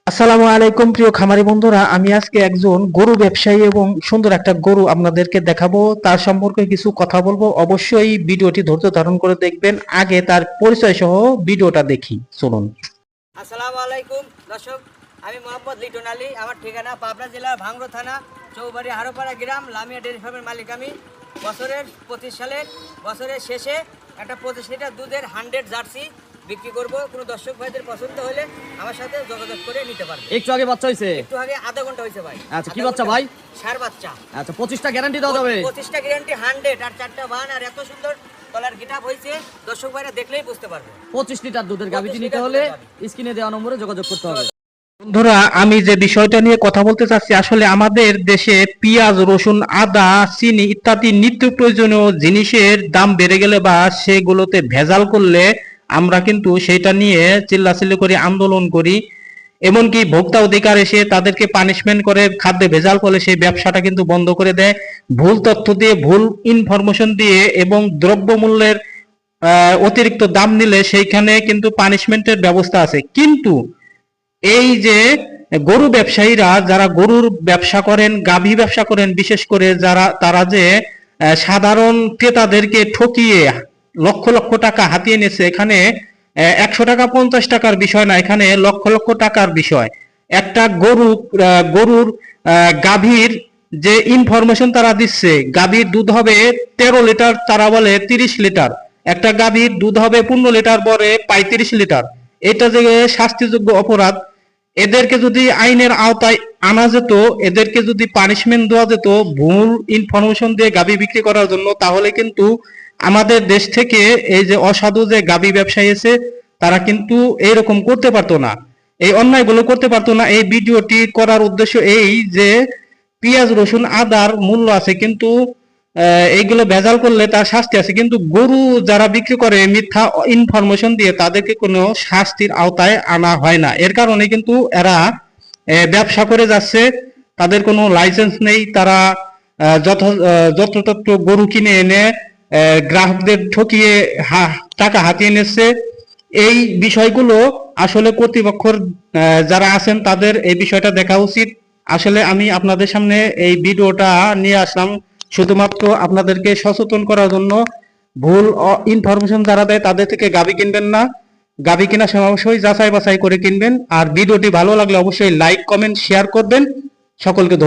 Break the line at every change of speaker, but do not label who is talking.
আসসালামু আলাইকুম প্রিয় খামারি বন্ধুরা, আমি আজকে একজন গরু ব্যবসায়ী এবং সুন্দর একটা গরু আপনাদেরকে দেখাবো। তার সম্পর্কে কিছু কথা বলবো। অবশ্যই ভিডিওটি ধৈর্য ধারণ করে দেখবেন। আগে তার পরিচয় সহ ভিডিওটা দেখি, চলুন।
আসসালামু আলাইকুম দর্শক, আমি মোহাম্মদ লিটন আলী। আমার ঠিকানা পাবনা জেলার ভাঙ্গড়া থানা চৌবাড়ি হারোপাড়া গ্রাম, লামিয়া ডেয়ারি ফার্মের মালিক আমি। বছরের 25 সালের বছরের শেষে একটা 25 লিটার দুধের 100 জার্সি বিক্রি করব। কোনো দর্শক ভাইদের পছন্দ হলে আমার সাথে যোগাযোগ করে নিতে পারবে।
একটু আগে বাচ্চা হইছে?
একটু আগে আধা ঘন্টা হয়েছে ভাই।
আচ্ছা, কি বাচ্চা ভাই?
ষাঁড় বাচ্চা।
আচ্ছা, 25টা গ্যারান্টি দেওয়া যাবে?
25টা গ্যারান্টি 100, আর 4টা বান, আর এত সুন্দর কলার গিটাপ হয়েছে, দর্শক ভাইরা দেখলেই বুঝতে পারবে।
25 লিটার দুধের গাভীটি নিতে হলে স্ক্রিনে দেওয়া নম্বরে যোগাযোগ করতে হবে।
বন্ধুরা, আমি যে বিষয়টা নিয়ে কথা বলতে চাচ্ছি, আসলে আমাদের দেশে পেঁয়াজ, রসুন, আদা, চিনি ইত্যাদি নিত্য প্রয়োজনীয় জিনিসের দাম বেড়ে গেলে বা সেগুলোতে ভেজাল করলে আমরা কিন্তু সেটা নিয়ে চিল্লাচিল্লি করি, আন্দোলন করি। এমনকি ভোক্তা অধিকার এসে তাদেরকে পানিশমেন্ট করে খাদ্যে ভেজাল করলে সেই ব্যবসাটা কিন্তু বন্ধ করে দেয়। ভুল তথ্য দিয়ে, ভুল ইনফরমেশন দিয়ে এবং দ্রব্যমূল্যের অতিরিক্ত দাম নিলে সেইখানে কিন্তু পানিশমেন্টের ব্যবস্থা আছে। কিন্তু এই যে গরু ব্যবসায়ীরা যারা গরুর ব্যবসা করেন, গাভী ব্যবসা করেন, বিশেষ করে তারা যে সাধারণ ক্রেতাদেরকে ঠকিয়ে লক্ষ লক্ষ টাকা হাতিয়ে নিচ্ছে, এখানে 100 টাকা 50 টাকার বিষয় না, এখানে লক্ষ লক্ষ টাকার বিষয়। একটা গরুর গাভীর যে ইনফরমেশন তারা দিচ্ছে, গাভীর দুধ হবে 13 লিটার, তারা বলে 30 লিটার। একটা গাভীর দুধ হবে 15 লিটার, বলে 35 লিটার। এটা যে শাস্তিযোগ্য অপরাধ। এদেরকে যদি আইনের আওতায় আনা যেত, এদেরকে যদি পানিশমেন্ট দেওয়া যেত ভুল ইনফরমেশন দিয়ে গাভী বিক্রি করার জন্য, তাহলে কিন্তু আমাদের দেশ থেকে এই যে অসাধু যে গাভী ব্যবসায়ী আছে, তারা কিন্তু এইরকম করতে পারতো না, এই অন্যায়গুলো করতে পারতো না। এই ভিডিওটি করার উদ্দেশ্য এই যে পেঁয়াজ, রসুন, আদার মূল্য আছে, কিন্তু এইগুলো ভেজাল করলে তার শাস্তি আছে। কিন্তু গরু যারা বিক্রি করে মিথ্যা ইনফরমেশন দিয়ে, তাদেরকে কোনো শাস্তির আওতায় আনা হয় না। এর কারণে কিন্তু এরা ব্যবসা করে যাচ্ছে, তাদের কোনো লাইসেন্স নেই। তারা যত্রতত্র গরু কিনে এনে গ্রাহকদের ঠকিয়ে টাকা হাতিয়ে নিচ্ছে। এই বিষয়গুলো আসলে কর্তৃপক্ষের যারা আছেন তাদের এই বিষয়টা দেখা উচিত। আসলে আমি আপনাদের সামনে এই ভিডিওটা নিয়ে আসলাম শুধুমাত্র আপনাদেরকে সচেতন করার জন্য। ভুল ইনফরমেশন যারা দেয় তাদের থেকে গাভী কিনবেন না। গাভী কেনার সময় অবশ্যই যাচাই বাছাই করে কিনবেন। আর ভিডিওটি ভালো লাগলে অবশ্যই লাইক, কমেন্ট, শেয়ার করবেন। সকলকে ধন্যবাদ।